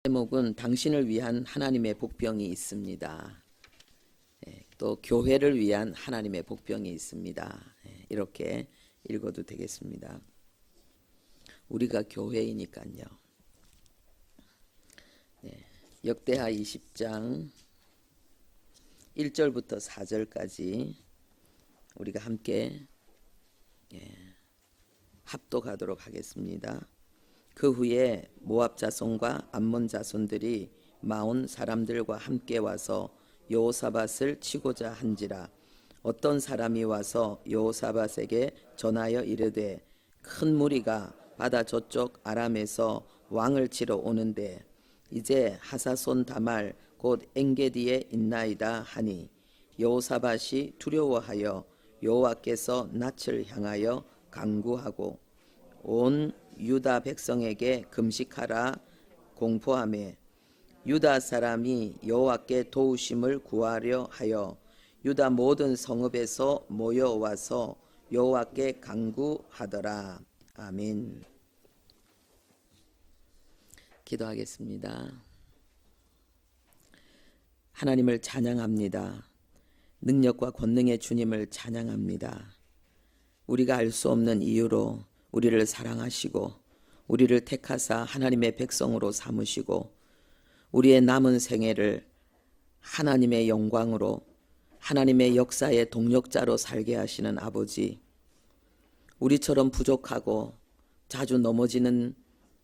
제목은 당신을 위한 하나님의 복병이 있습니다. 또 교회를 위한 하나님의 복병이 있습니다. 이렇게 읽어도 되겠습니다. 우리가 교회이니까요. 역대하 20장 1절부터 4절까지 우리가 함께 합독하도록 하겠습니다. 그 후에 모압 자손과 암몬 자손들이 마온 사람들과 함께 와서 여호사밧을 치고자 한지라. 어떤 사람이 와서 여호사밧에게 전하여 이르되 큰 무리가 바다 저쪽 아람에서 왕을 치러 오는데 이제 하사손 다말 곧 엔게디에 있나이다 하니 여호사밧이 두려워하여 여호와께서 낯을 향하여 간구하고 온 유다 백성에게 금식하라 공포하며 유다 사람이 여호와께 도우심을 구하려 하여 유다 모든 성읍에서 모여와서 여호와께 간구하더라. 아멘. 기도하겠습니다. 하나님을 찬양합니다. 능력과 권능의 주님을 찬양합니다. 우리가 알 수 없는 이유로 우리를 사랑하시고 우리를 택하사 하나님의 백성으로 삼으시고 우리의 남은 생애를 하나님의 영광으로 하나님의 역사의 동력자로 살게 하시는 아버지, 우리처럼 부족하고 자주 넘어지는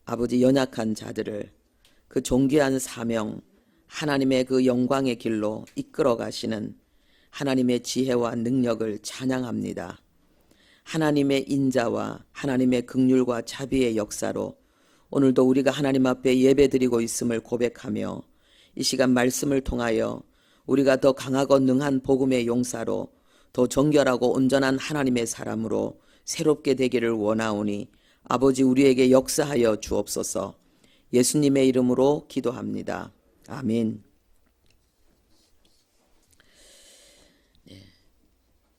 아버지 연약한 자들을 그 존귀한 사명, 하나님의 그 영광의 길로 이끌어 가시는 하나님의 지혜와 능력을 찬양합니다. 하나님의 인자와 하나님의 긍휼과 자비의 역사로 오늘도 우리가 하나님 앞에 예배드리고 있음을 고백하며 이 시간 말씀을 통하여 우리가 더 강하고 능한 복음의 용사로 더 정결하고 온전한 하나님의 사람으로 새롭게 되기를 원하오니 아버지 우리에게 역사하여 주옵소서. 예수님의 이름으로 기도합니다. 아멘.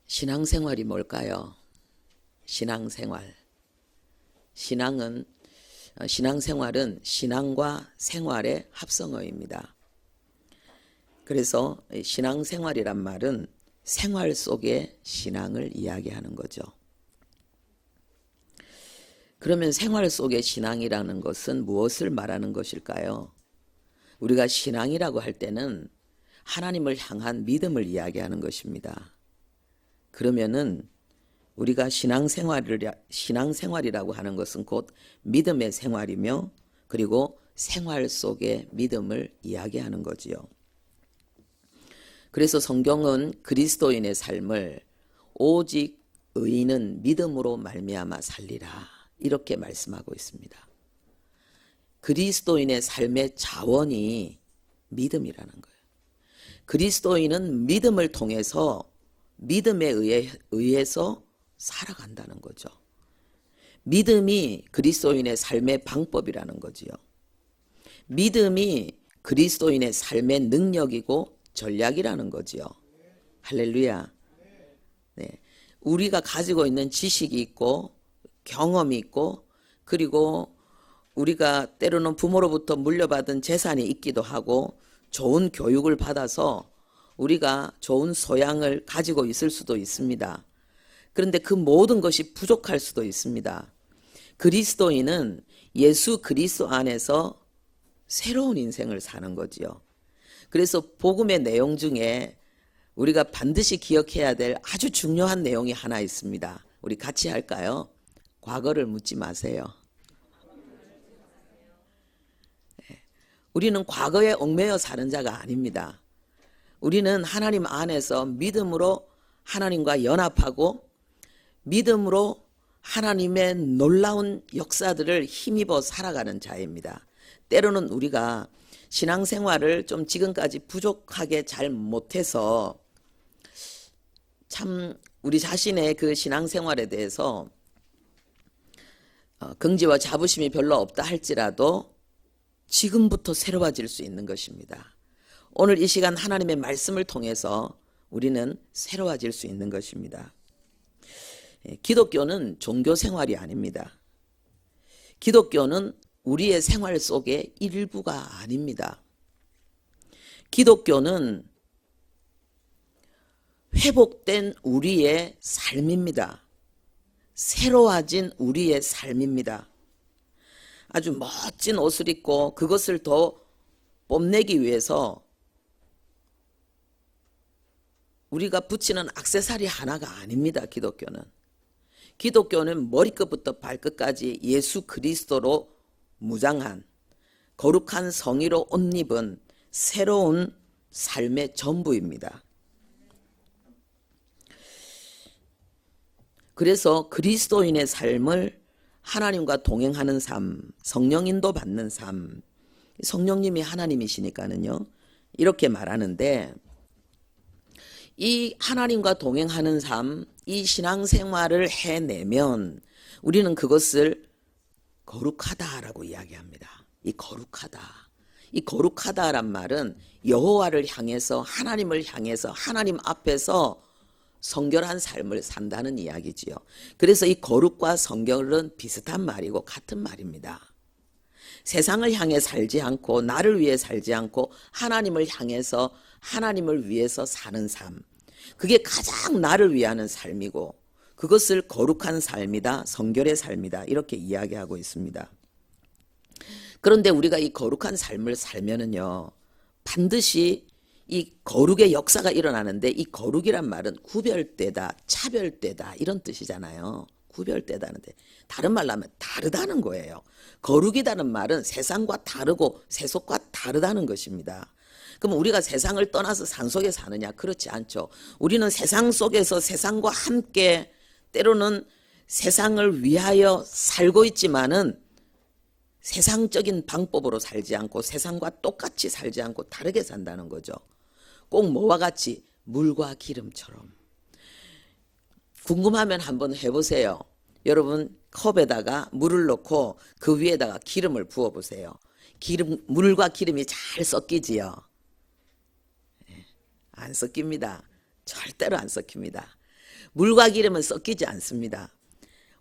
신앙생활이 뭘까요? 신앙생활. 신앙생활은 신앙과 생활의 합성어입니다. 그래서 신앙생활이란 말은 생활 속의 신앙을 이야기하는 거죠. 그러면 생활 속의 신앙이라는 것은 무엇을 말하는 것일까요? 우리가 신앙이라고 할 때는 하나님을 향한 믿음을 이야기하는 것입니다. 그러면은 우리가 신앙생활이라고 하는 것은 곧 믿음의 생활이며 그리고 생활 속의 믿음을 이야기하는 거지요. 그래서 성경은 그리스도인의 삶을 오직 의인은 믿음으로 말미암아 살리라 이렇게 말씀하고 있습니다. 그리스도인의 삶의 자원이 믿음이라는 거예요. 그리스도인은 믿음을 통해서 믿음에 의해서 살아간다는 거죠. 믿음이 그리스도인의 삶의 방법이라는 거지요. 믿음이 그리스도인의 삶의 능력이고 전략이라는 거지요. 할렐루야. 네. 우리가 가지고 있는 지식이 있고 경험이 있고 그리고 우리가 때로는 부모로부터 물려받은 재산이 있기도 하고 좋은 교육을 받아서 우리가 좋은 소양을 가지고 있을 수도 있습니다. 그런데 그 모든 것이 부족할 수도 있습니다. 그리스도인은 예수 그리스도 안에서 새로운 인생을 사는 거지요. 그래서 복음의 내용 중에 우리가 반드시 기억해야 될 아주 중요한 내용이 하나 있습니다. 우리 같이 할까요? 과거를 묻지 마세요. 우리는 과거에 얽매여 사는 자가 아닙니다. 우리는 하나님 안에서 믿음으로 하나님과 연합하고 믿음으로 하나님의 놀라운 역사들을 힘입어 살아가는 자입니다. 때로는 우리가 신앙생활을 좀 지금까지 부족하게 잘 못해서 참 우리 자신의 그 신앙생활에 대해서 긍지와 자부심이 별로 없다 할지라도 지금부터 새로워질 수 있는 것입니다. 오늘 이 시간 하나님의 말씀을 통해서 우리는 새로워질 수 있는 것입니다. 기독교는 종교생활이 아닙니다. 기독교는 우리의 생활 속의 일부가 아닙니다. 기독교는 회복된 우리의 삶입니다. 새로워진 우리의 삶입니다. 아주 멋진 옷을 입고 그것을 더 뽐내기 위해서 우리가 붙이는 액세서리 하나가 아닙니다. 기독교는 머리끝부터 발끝까지 예수 그리스도로 무장한 거룩한 성의로 옷 입은 새로운 삶의 전부입니다. 그래서 그리스도인의 삶을 하나님과 동행하는 삶, 성령 인도 받는 삶, 성령님이 하나님이시니까는요, 이렇게 말하는데, 이 하나님과 동행하는 삶, 이 신앙생활을 해내면 우리는 그것을 거룩하다라고 이야기합니다. 이 거룩하다란 말은 여호와를 향해서, 하나님을 향해서, 하나님 앞에서 성결한 삶을 산다는 이야기지요. 그래서 이 거룩과 성결은 비슷한 말이고 같은 말입니다. 세상을 향해 살지 않고 나를 위해 살지 않고 하나님을 향해서 하나님을 위해서 사는 삶, 그게 가장 나를 위하는 삶이고 그것을 거룩한 삶이다, 성결의 삶이다, 이렇게 이야기하고 있습니다. 그런데 우리가 이 거룩한 삶을 살면은요, 반드시 이 거룩의 역사가 일어나는데, 이 거룩이란 말은 구별되다, 차별되다 이런 뜻이잖아요. 구별되다는데 다른 말로 하면 다르다는 거예요. 거룩이라는 말은 세상과 다르고 세속과 다르다는 것입니다. 그럼 우리가 세상을 떠나서 산속에 사느냐? 그렇지 않죠. 우리는 세상 속에서 세상과 함께 때로는 세상을 위하여 살고 있지만은 세상적인 방법으로 살지 않고 세상과 똑같이 살지 않고 다르게 산다는 거죠. 꼭 뭐와 같이? 물과 기름처럼. 궁금하면 한번 해보세요. 여러분 컵에다가 물을 넣고 그 위에다가 기름을 부어보세요. 물과 기름이 잘 섞이지요? 안 섞입니다. 절대로 안 섞입니다. 물과 기름은 섞이지 않습니다.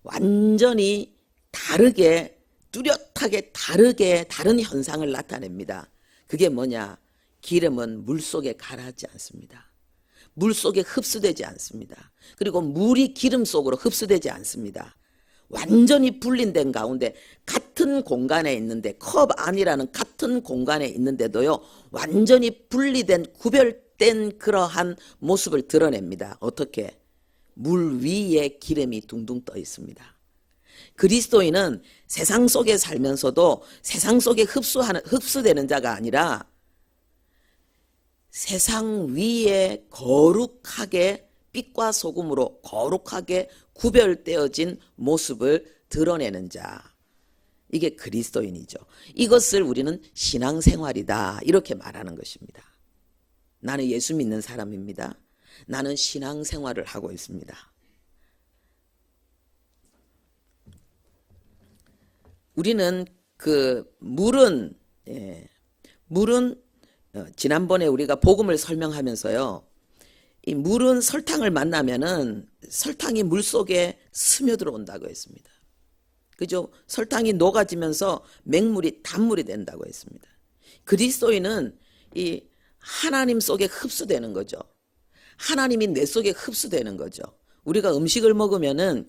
완전히 다르게, 뚜렷하게 다르게 다른 현상을 나타냅니다. 그게 뭐냐? 기름은 물 속에 가라앉지 않습니다. 물 속에 흡수되지 않습니다. 그리고 물이 기름 속으로 흡수되지 않습니다. 완전히 분리된 가운데 같은 공간에 있는데, 컵 안이라는 같은 공간에 있는데도요, 완전히 분리된 구별된 그러한 모습을 드러냅니다. 어떻게? 물 위에 기름이 둥둥 떠 있습니다. 그리스도인은 세상 속에 살면서도 세상 속에 흡수되는 자가 아니라 세상 위에 거룩하게 빛과 소금으로 거룩하게 구별되어진 모습을 드러내는 자, 이게 그리스도인이죠. 이것을 우리는 신앙생활이다 이렇게 말하는 것입니다. 나는 예수 믿는 사람입니다. 나는 신앙생활을 하고 있습니다. 우리는 물은 지난번에 우리가 복음을 설명하면서요, 이 물은 설탕을 만나면은 설탕이 물 속에 스며들어온다고 했습니다. 그죠? 설탕이 녹아지면서 맹물이 단물이 된다고 했습니다. 그리스도인은 이 하나님 속에 흡수되는 거죠. 하나님이 내 속에 흡수되는 거죠. 우리가 음식을 먹으면은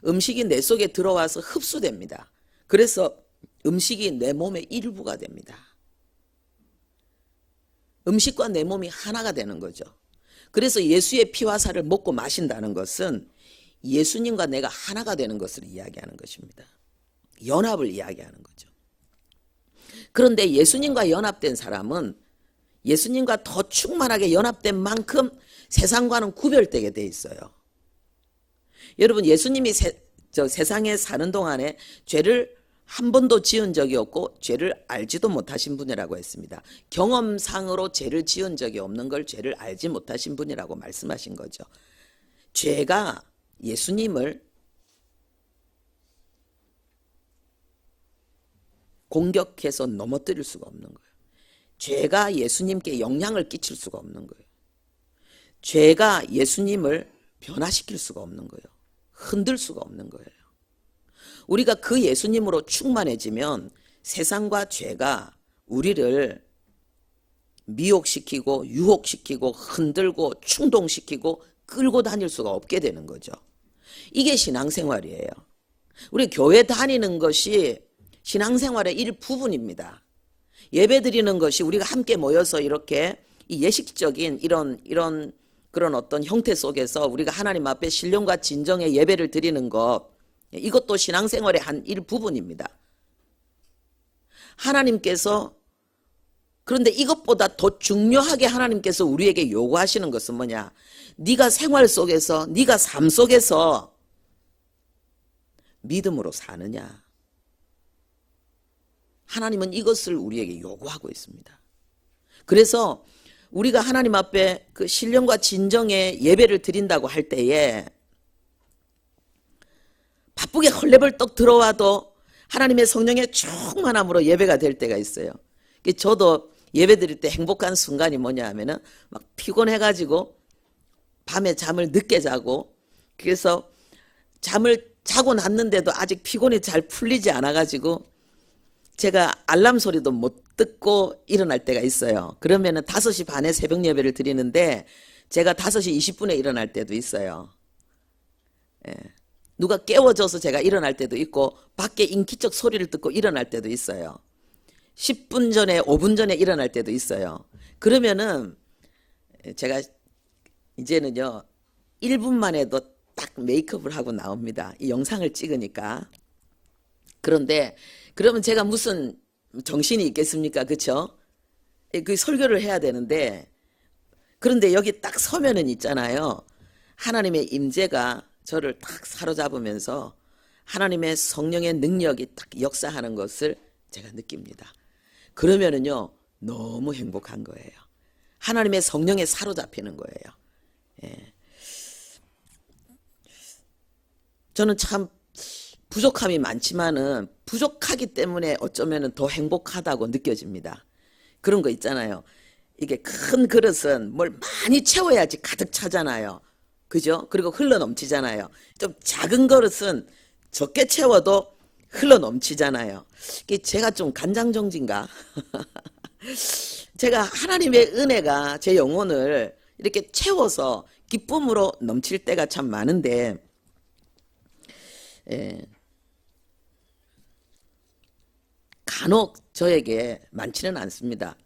음식이 내 속에 들어와서 흡수됩니다. 그래서 음식이 내 몸의 일부가 됩니다. 음식과 내 몸이 하나가 되는 거죠. 그래서 예수의 피와 살을 먹고 마신다는 것은 예수님과 내가 하나가 되는 것을 이야기하는 것입니다. 연합을 이야기하는 거죠. 그런데 예수님과 연합된 사람은 예수님과 더 충만하게 연합된 만큼 세상과는 구별되게 돼 있어요. 여러분, 예수님이 세상에 사는 동안에 죄를 한 번도 지은 적이 없고 죄를 알지도 못하신 분이라고 했습니다. 경험상으로 죄를 지은 적이 없는 걸 죄를 알지 못하신 분이라고 말씀하신 거죠. 죄가 예수님을 공격해서 넘어뜨릴 수가 없는 거예요. 죄가 예수님께 영향을 끼칠 수가 없는 거예요. 죄가 예수님을 변화시킬 수가 없는 거예요. 흔들 수가 없는 거예요. 우리가 그 예수님으로 충만해지면 세상과 죄가 우리를 미혹시키고 유혹시키고 흔들고 충동시키고 끌고 다닐 수가 없게 되는 거죠. 이게 신앙생활이에요. 우리 교회 다니는 것이 신앙생활의 일부분입니다. 예배 드리는 것이 우리가 함께 모여서 이렇게 이 예식적인 이런 그런 어떤 형태 속에서 우리가 하나님 앞에 신령과 진정의 예배를 드리는 것, 이것도 신앙생활의 한 일부분입니다. 하나님께서, 그런데 이것보다 더 중요하게 하나님께서 우리에게 요구하시는 것은 뭐냐? 네가 생활 속에서, 네가 삶 속에서 믿음으로 사느냐? 하나님은 이것을 우리에게 요구하고 있습니다. 그래서 우리가 하나님 앞에 그 신령과 진정의 예배를 드린다고 할 때에 바쁘게 헐레벌떡 들어와도 하나님의 성령의 충만함으로 예배가 될 때가 있어요. 저도 예배 드릴 때 행복한 순간이 뭐냐 하면은 막 피곤해가지고 밤에 잠을 늦게 자고, 그래서 잠을 자고 났는데도 아직 피곤이 잘 풀리지 않아가지고 제가 알람 소리도 못 듣고 일어날 때가 있어요. 그러면은 5시 반에 새벽 예배를 드리는데 제가 5시 20분에 일어날 때도 있어요. 예. 누가 깨워줘서 제가 일어날 때도 있고 밖에 인기척 소리를 듣고 일어날 때도 있어요. 10분 전에 5분 전에 일어날 때도 있어요. 그러면은 제가 이제는요 1분만 해도 딱 메이크업을 하고 나옵니다. 이 영상을 찍으니까. 그런데 그러면 제가 무슨 정신이 있겠습니까? 그렇죠? 그 설교를 해야 되는데, 그런데 여기 딱 서면은 있잖아요. 하나님의 임재가 저를 딱 사로잡으면서 하나님의 성령의 능력이 딱 역사하는 것을 제가 느낍니다. 그러면은요 너무 행복한 거예요. 하나님의 성령에 사로잡히는 거예요. 예. 저는 참 부족함이 많지만은 부족하기 때문에 어쩌면은 더 행복하다고 느껴집니다. 그런 거 있잖아요. 이게 큰 그릇은 뭘 많이 채워야지 가득 차잖아요. 그죠? 그리고 흘러 넘치잖아요. 좀 작은 그릇은 적게 채워도 흘러 넘치잖아요. 이게 제가 좀 간장정지인가? 제가 하나님의 은혜가 제 영혼을 이렇게 채워서 기쁨으로 넘칠 때가 참 많은데, 예. 간혹 저에게 많지는 않습니다.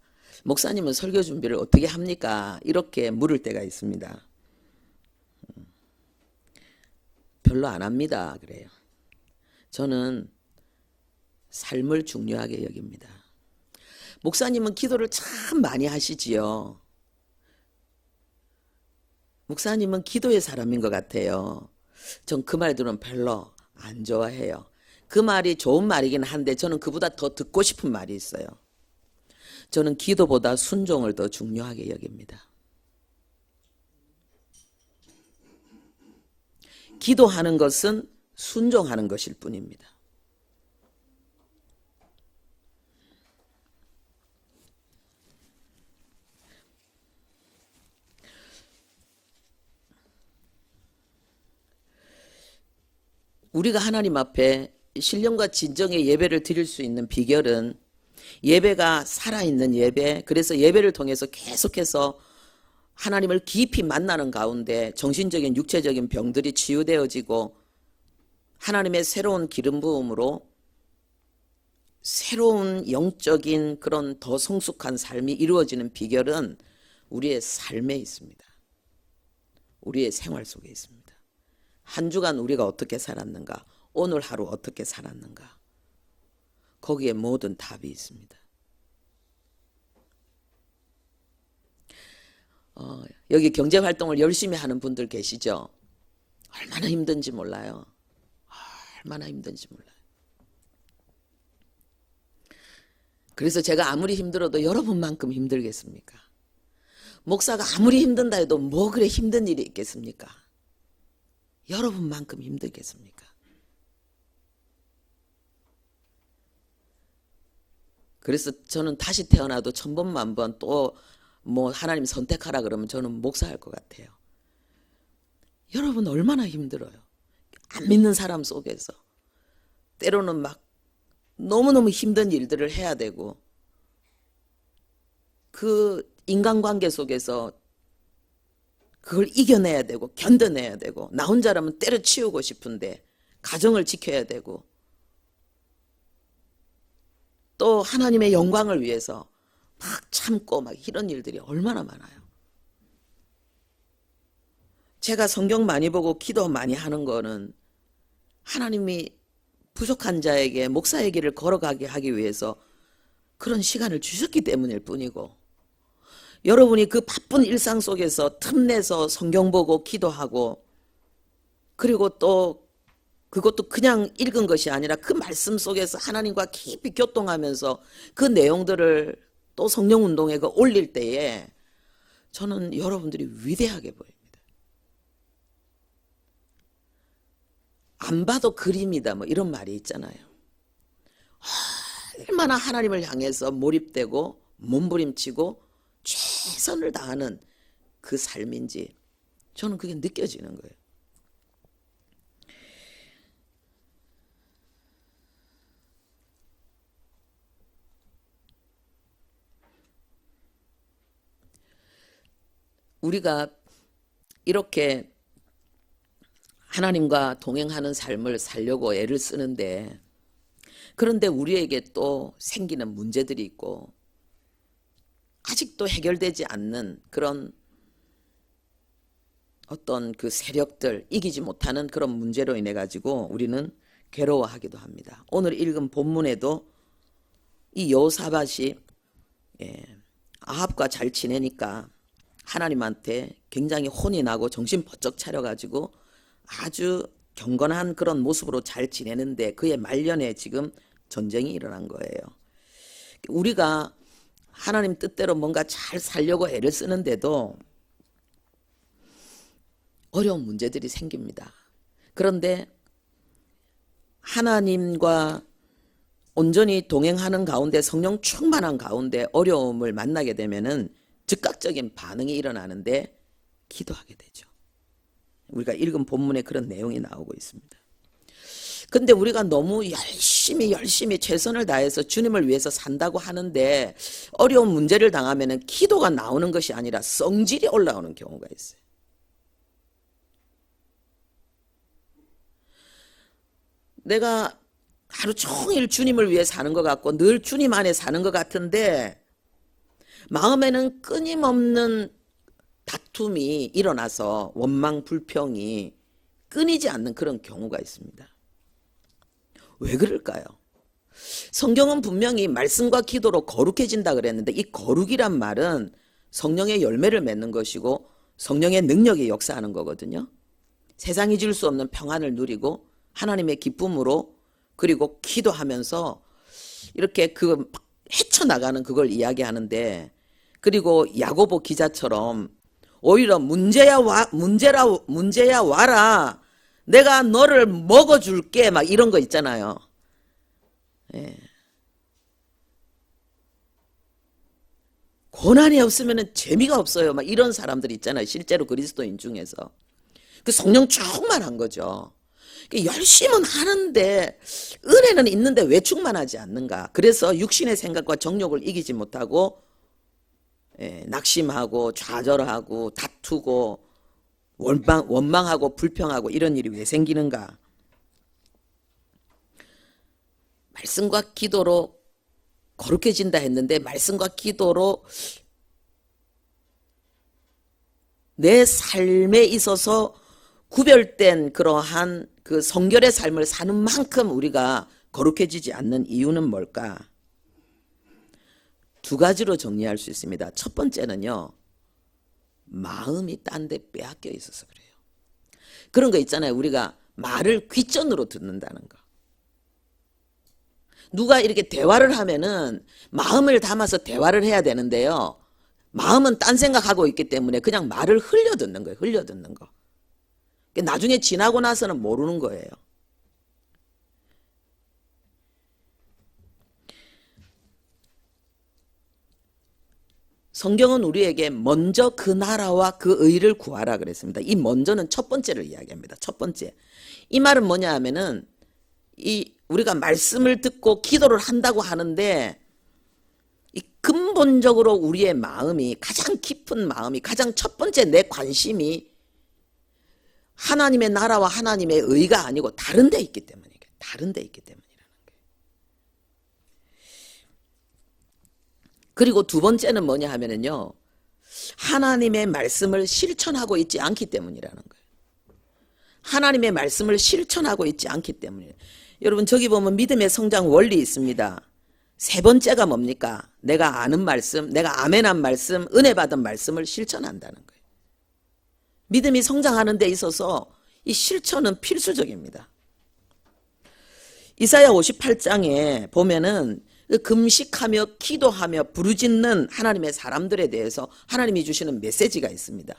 목사님은 설교 준비를 어떻게 합니까? 이렇게 물을 때가 있습니다. 별로 안 합니다. 그래요. 저는 삶을 중요하게 여깁니다. 목사님은 기도를 참 많이 하시지요. 목사님은 기도의 사람인 것 같아요. 전 그 말들은 별로 안 좋아해요. 그 말이 좋은 말이긴 한데 저는 그보다 더 듣고 싶은 말이 있어요. 저는 기도보다 순종을 더 중요하게 여깁니다. 기도하는 것은 순종하는 것일 뿐입니다. 우리가 하나님 앞에 신령과 진정의 예배를 드릴 수 있는 비결은 예배가 살아있는 예배, 그래서 예배를 통해서 계속해서 하나님을 깊이 만나는 가운데 정신적인 육체적인 병들이 치유되어지고 하나님의 새로운 기름 부음으로 새로운 영적인 그런 더 성숙한 삶이 이루어지는 비결은 우리의 삶에 있습니다. 우리의 생활 속에 있습니다. 한 주간 우리가 어떻게 살았는가, 오늘 하루 어떻게 살았는가, 거기에 모든 답이 있습니다. 여기 경제활동을 열심히 하는 분들 계시죠? 얼마나 힘든지 몰라요. 얼마나 힘든지 몰라요. 그래서 제가 아무리 힘들어도 여러분만큼 힘들겠습니까? 목사가 아무리 힘든다 해도 뭐 그래 힘든 일이 있겠습니까? 여러분만큼 힘들겠습니까? 그래서 저는 다시 태어나도 1000번만번 또 뭐 하나님 선택하라 그러면 저는 목사할 것 같아요. 여러분 얼마나 힘들어요. 안 믿는 사람 속에서 때로는 막 너무너무 힘든 일들을 해야 되고 그 인간관계 속에서 그걸 이겨내야 되고 견뎌내야 되고 나 혼자라면 때려치우고 싶은데 가정을 지켜야 되고 또 하나님의 영광을 위해서 막 참고 막 이런 일들이 얼마나 많아요. 제가 성경 많이 보고 기도 많이 하는 거는 하나님이 부족한 자에게 목사의 길을 걸어가게 하기 위해서 그런 시간을 주셨기 때문일 뿐이고 여러분이 그 바쁜 일상 속에서 틈내서 성경 보고 기도하고 그리고 또 그것도 그냥 읽은 것이 아니라 그 말씀 속에서 하나님과 깊이 교통하면서 그 내용들을 또 성령 운동에 올릴 때에 저는 여러분들이 위대하게 보입니다. 안 봐도 그림이다 뭐 이런 말이 있잖아요. 얼마나 하나님을 향해서 몰입되고 몸부림치고 최선을 다하는 그 삶인지 저는 그게 느껴지는 거예요. 우리가 이렇게 하나님과 동행하는 삶을 살려고 애를 쓰는데 그런데 우리에게 또 생기는 문제들이 있고 아직도 해결되지 않는 그런 어떤 그 세력들 이기지 못하는 그런 문제로 인해 가지고 우리는 괴로워하기도 합니다. 오늘 읽은 본문에도 이 여호사밧이 아합과 잘 지내니까 하나님한테 굉장히 혼이 나고 정신 번쩍 차려가지고 아주 경건한 그런 모습으로 잘 지내는데 그의 말년에 지금 전쟁이 일어난 거예요. 우리가 하나님 뜻대로 뭔가 잘 살려고 애를 쓰는데도 어려운 문제들이 생깁니다. 그런데 하나님과 온전히 동행하는 가운데 성령 충만한 가운데 어려움을 만나게 되면은 즉각적인 반응이 일어나는데 기도하게 되죠. 우리가 읽은 본문에 그런 내용이 나오고 있습니다. 근데 우리가 너무 열심히 최선을 다해서 주님을 위해서 산다고 하는데 어려운 문제를 당하면은 기도가 나오는 것이 아니라 성질이 올라오는 경우가 있어요. 내가 하루 종일 주님을 위해 사는 것 같고 늘 주님 안에 사는 것 같은데 마음에는 끊임없는 다툼이 일어나서 원망 불평이 끊이지 않는 그런 경우가 있습니다. 왜 그럴까요? 성경은 분명히 말씀과 기도로 거룩해진다 그랬는데 이 거룩이란 말은 성령의 열매를 맺는 것이고 성령의 능력이 역사하는 거거든요. 세상이 줄 수 없는 평안을 누리고 하나님의 기쁨으로 그리고 기도하면서 이렇게 그 헤쳐나가는 그걸 이야기하는데 그리고 야고보 기자처럼 오히려 문제야 와라. 내가 너를 먹어줄게. 막 이런 거 있잖아요. 예. 고난이 없으면 재미가 없어요. 막 이런 사람들 있잖아요. 실제로 그리스도인 중에서. 그 성령 충만한 거죠. 열심은 하는데 은혜는 있는데 왜 충만하지 않는가. 그래서 육신의 생각과 정욕을 이기지 못하고 낙심하고 좌절하고 다투고 원망하고 불평하고 이런 일이 왜 생기는가. 말씀과 기도로 거룩해진다 했는데 말씀과 기도로 내 삶에 있어서 구별된 그러한 그 성결의 삶을 사는 만큼 우리가 거룩해지지 않는 이유는 뭘까? 두 가지로 정리할 수 있습니다. 첫 번째는요. 마음이 딴 데 빼앗겨 있어서 그래요. 그런 거 있잖아요. 우리가 말을 귓전으로 듣는다는 거. 누가 이렇게 대화를 하면은 마음을 담아서 대화를 해야 되는데요. 마음은 딴 생각하고 있기 때문에 그냥 말을 흘려 듣는 거예요. 흘려 듣는 거. 나중에 지나고 나서는 모르는 거예요. 성경은 우리에게 먼저 그 나라와 그 의를 구하라 그랬습니다. 이 먼저는 첫 번째를 이야기합니다. 첫 번째. 이 말은 뭐냐 하면은 우리가 말씀을 듣고 기도를 한다고 하는데 이 근본적으로 우리의 마음이 가장 깊은 마음이 가장 첫 번째 내 관심이 하나님의 나라와 하나님의 의가 아니고 다른 데 있기 때문이에요. 다른 데 있기 때문이라는 거예요. 그리고 두 번째는 뭐냐 하면은요. 하나님의 말씀을 실천하고 있지 않기 때문이라는 거예요. 하나님의 말씀을 실천하고 있지 않기 때문이에요. 여러분 저기 보면 믿음의 성장 원리 있습니다. 세 번째가 뭡니까? 내가 아는 말씀, 내가 아멘한 말씀, 은혜 받은 말씀을 실천한다는 거예요. 믿음이 성장하는 데 있어서 이 실천은 필수적입니다. 이사야 58장에 보면은 금식하며 기도하며 부르짖는 하나님의 사람들에 대해서 하나님이 주시는 메시지가 있습니다.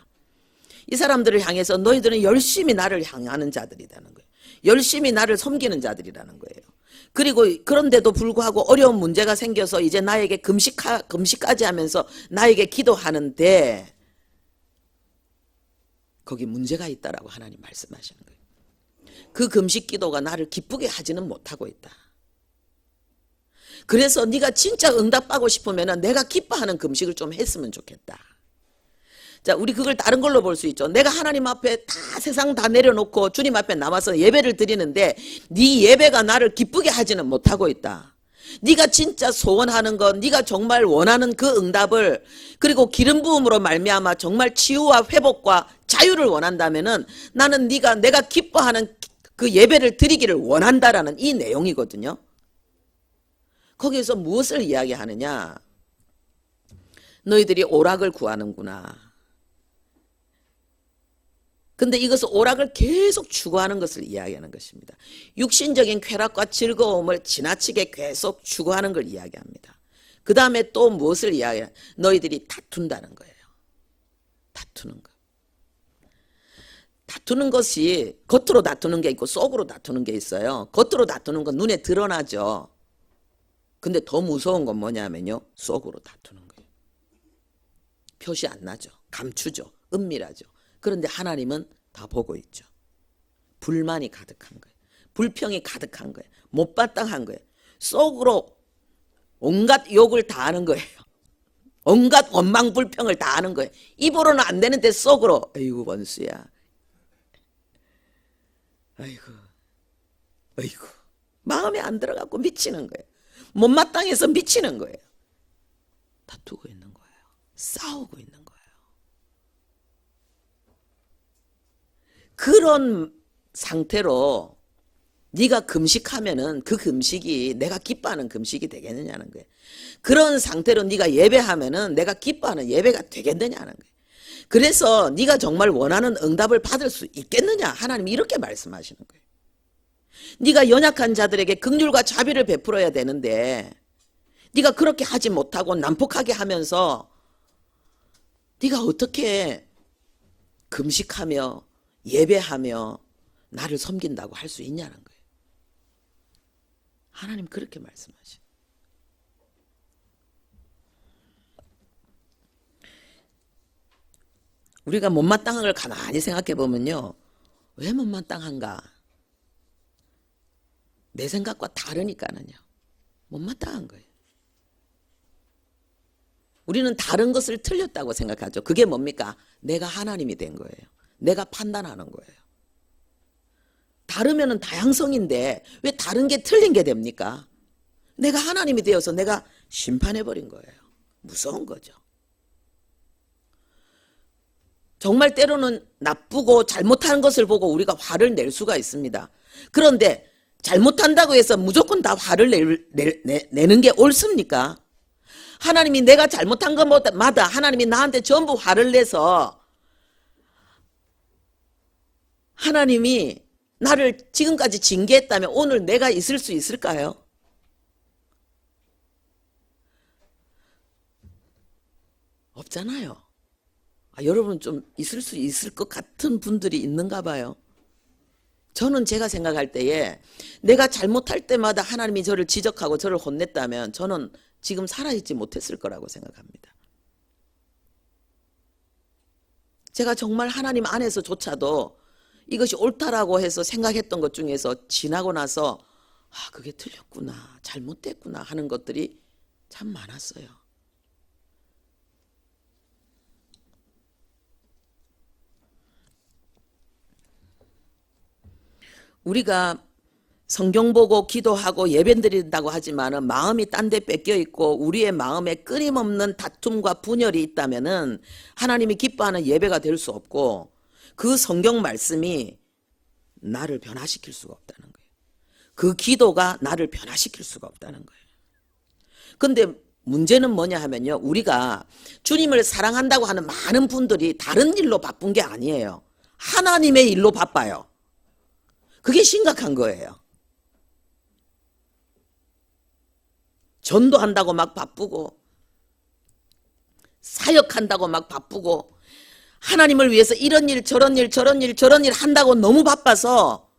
이 사람들을 향해서 너희들은 열심히 나를 향하는 자들이라는 거예요. 열심히 나를 섬기는 자들이라는 거예요. 그리고 그런데도 불구하고 어려운 문제가 생겨서 이제 나에게 금식까지 하면서 나에게 기도하는데 거기 문제가 있다라고 하나님 말씀하시는 거예요. 그 금식 기도가 나를 기쁘게 하지는 못하고 있다. 그래서 네가 진짜 응답받고 싶으면 내가 기뻐하는 금식을 좀 했으면 좋겠다. 자, 우리 그걸 다른 걸로 볼 수 있죠. 내가 하나님 앞에 다 세상 다 내려놓고 주님 앞에 남아서 예배를 드리는데 네 예배가 나를 기쁘게 하지는 못하고 있다. 네가 진짜 소원하는 것, 네가 정말 원하는 그 응답을 그리고 기름 부음으로 말미암아 정말 치유와 회복과 자유를 원한다면은 나는 내가 기뻐하는 그 예배를 드리기를 원한다라는 이 내용이거든요. 거기에서 무엇을 이야기하느냐? 너희들이 오락을 구하는구나. 근데 이것은 오락을 계속 추구하는 것을 이야기하는 것입니다. 육신적인 쾌락과 즐거움을 지나치게 계속 추구하는 걸 이야기합니다. 그 다음에 또 무엇을 이야기해요? 너희들이 다툰다는 거예요. 다투는 거. 다투는 것이 겉으로 다투는 게 있고 속으로 다투는 게 있어요. 겉으로 다투는 건 눈에 드러나죠. 근데 더 무서운 건 뭐냐면요. 속으로 다투는 거예요. 표시 안 나죠. 감추죠. 은밀하죠. 그런데 하나님은 다 보고 있죠. 불만이 가득한 거예요. 불평이 가득한 거예요. 못마땅한 거예요. 속으로 온갖 욕을 다 하는 거예요. 온갖 원망 불평을 다 하는 거예요. 입으로는 안 되는데 속으로 아이고 원수야. 아이고 마음에 안 들어가고 미치는 거예요. 못마땅해서 미치는 거예요. 다투고 있는 거예요. 싸우고 있는 거예요. 그런 상태로 네가 금식하면은 그 금식이 내가 기뻐하는 금식이 되겠느냐는 거예요. 그런 상태로 네가 예배하면은 내가 기뻐하는 예배가 되겠느냐는 거예요. 그래서 네가 정말 원하는 응답을 받을 수 있겠느냐? 하나님이 이렇게 말씀하시는 거예요. 네가 연약한 자들에게 긍휼과 자비를 베풀어야 되는데 네가 그렇게 하지 못하고 난폭하게 하면서 네가 어떻게 금식하며 예배하며 나를 섬긴다고 할 수 있냐는 거예요. 하나님 그렇게 말씀하셔요. 우리가 못마땅한 걸 가만히 생각해 보면요. 왜 못마땅한가? 내 생각과 다르니까는요. 못마땅한 거예요. 우리는 다른 것을 틀렸다고 생각하죠. 그게 뭡니까? 내가 하나님이 된 거예요. 내가 판단하는 거예요. 다르면은 다양성인데 왜 다른 게 틀린 게 됩니까? 내가 하나님이 되어서 내가 심판해버린 거예요. 무서운 거죠. 정말 때로는 나쁘고 잘못한 것을 보고 우리가 화를 낼 수가 있습니다. 그런데 잘못한다고 해서 무조건 다 화를 내는 게 옳습니까? 하나님이 내가 잘못한 것마다 하나님이 나한테 전부 화를 내서 하나님이 나를 지금까지 징계했다면 오늘 내가 있을 수 있을까요? 없잖아요. 여러분 좀 있을 수 있을 것 같은 분들이 있는가 봐요. 저는 제가 생각할 때에 내가 잘못할 때마다 하나님이 저를 지적하고 저를 혼냈다면 저는 지금 살아있지 못했을 거라고 생각합니다. 제가 정말 하나님 안에서조차도 이것이 옳다라고 해서 생각했던 것 중에서 지나고 나서 아, 그게 틀렸구나, 잘못됐구나 하는 것들이 참 많았어요. 우리가 성경 보고 기도하고 예배 드린다고 하지만은 마음이 딴 데 뺏겨 있고 우리의 마음에 끊임없는 다툼과 분열이 있다면은 하나님이 기뻐하는 예배가 될 수 없고 그 성경 말씀이 나를 변화시킬 수가 없다는 거예요. 그 기도가 나를 변화시킬 수가 없다는 거예요. 근데 문제는 뭐냐 하면요, 우리가 주님을 사랑한다고 하는 많은 분들이 다른 일로 바쁜 게 아니에요. 하나님의 일로 바빠요. 그게 심각한 거예요. 전도한다고 막 바쁘고 사역한다고 막 바쁘고 하나님을 위해서 이런 일 저런 일 저런 일 저런 일 한다고 너무 바빠서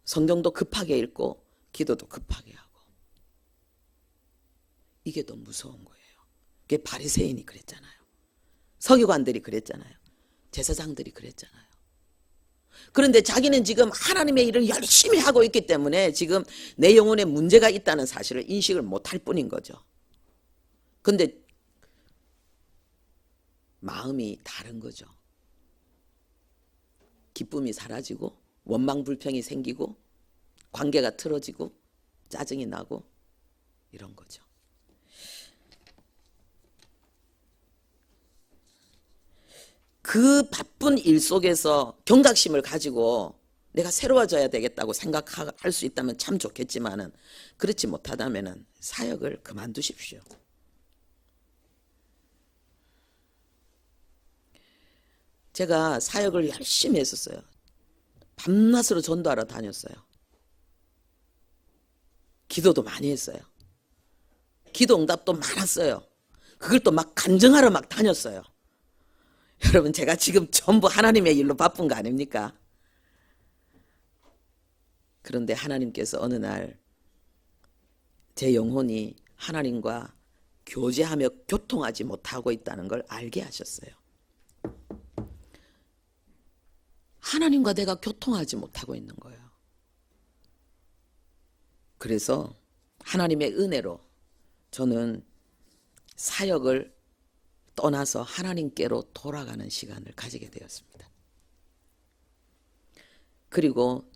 성경도 급하게 읽고 기도도 급하게 하고, 이게 더 무서운 거예요. 그게 바리새인이 그랬잖아요. 서기관들이 그랬잖아요. 제사장들이 그랬잖아요. 그런데 자기는 지금 하나님의 일을 열심히 하고 있기 때문에 지금 내 영혼에 문제가 있다는 사실을 인식을 못할 뿐인 거죠. 근데 마음이 다른 거죠. 기쁨이 사라지고 원망 불평이 생기고 관계가 틀어지고 짜증이 나고 이런 거죠. 그 바쁜 일 속에서 경각심을 가지고 내가 새로워져야 되겠다고 생각할 수 있다면 참 좋겠지만은 그렇지 못하다면은 사역을 그만두십시오. 제가 사역을 열심히 했었어요. 밤낮으로 전도하러 다녔어요. 기도도 많이 했어요. 기도 응답도 많았어요. 그걸 또 막 간증하러 막 다녔어요. 여러분, 제가 지금 전부 하나님의 일로 바쁜 거 아닙니까? 그런데 하나님께서 어느 날 제 영혼이 하나님과 교제하며 교통하지 못하고 있다는 걸 알게 하셨어요. 하나님과 내가 교통하지 못하고 있는 거예요. 그래서 하나님의 은혜로 저는 사역을 떠나서 하나님께로 돌아가는 시간을 가지게 되었습니다. 그리고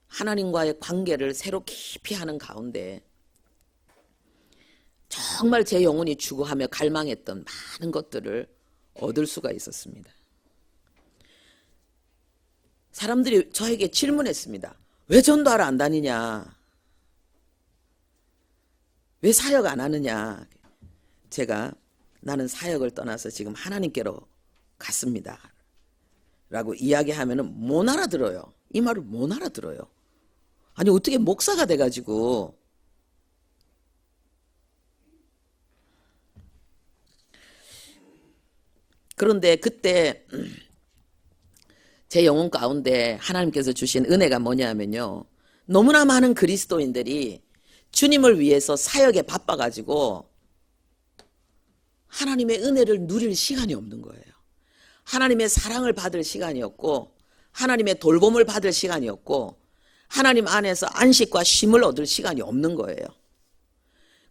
하나님과의 관계를 새로 깊이 하는 가운데 정말 제 영혼이 추구하며 갈망했던 많은 것들을 얻을 수가 있었습니다. 사람들이 저에게 질문했습니다. 왜 전도하러 안 다니냐? 왜 사역 안 하느냐? 제가 나는 사역을 떠나서 지금 하나님께로 갔습니다 라고 이야기하면 못 알아들어요. 이 말을 못 알아들어요. 아니, 어떻게 목사가 돼가지고. 그런데 그때 제 영혼 가운데 하나님께서 주신 은혜가 뭐냐면요, 너무나 많은 그리스도인들이 주님을 위해서 사역에 바빠가지고 하나님의 은혜를 누릴 시간이 없는 거예요. 하나님의 사랑을 받을 시간이 없고 하나님의 돌봄을 받을 시간이 없고 하나님 안에서 안식과 쉼을 얻을 시간이 없는 거예요.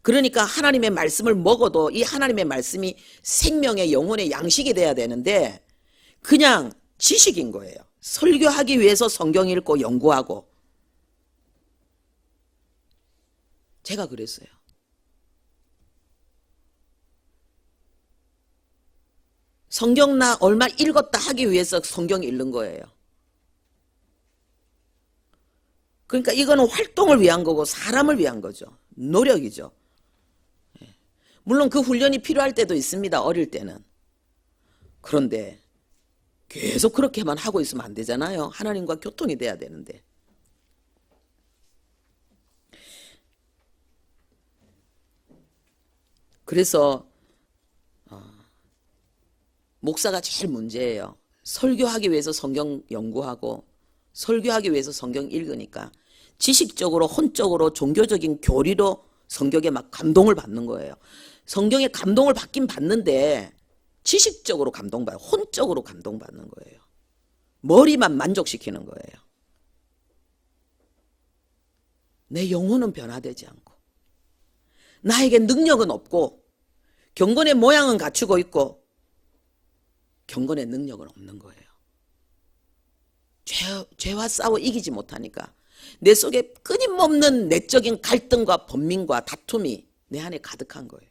그러니까 하나님의 말씀을 먹어도 이 하나님의 말씀이 생명의 영혼의 양식이 돼야 되는데 그냥 지식인 거예요. 설교하기 위해서 성경 읽고 연구하고. 제가 그랬어요. 성경 나 얼마 읽었다 하기 위해서 성경 읽는 거예요. 그러니까 이거는 활동을 위한 거고 사람을 위한 거죠. 노력이죠. 물론 그 훈련이 필요할 때도 있습니다. 어릴 때는. 그런데 계속 그렇게만 하고 있으면 안 되잖아요. 하나님과 교통이 돼야 되는데. 그래서 목사가 제일 문제예요. 설교하기 위해서 성경 연구하고 설교하기 위해서 성경 읽으니까 지식적으로 혼적으로 종교적인 교리로 성경에 막 감동을 받는 거예요. 성경에 감동을 받긴 받는데 지식적으로 감동받아요. 혼적으로 감동받는 거예요. 머리만 만족시키는 거예요. 내 영혼은 변화되지 않고 나에게 능력은 없고 경건의 모양은 갖추고 있고 경건의 능력은 없는 거예요. 죄와 싸워 이기지 못하니까 내 속에 끊임없는 내적인 갈등과 번민과 다툼이 내 안에 가득한 거예요.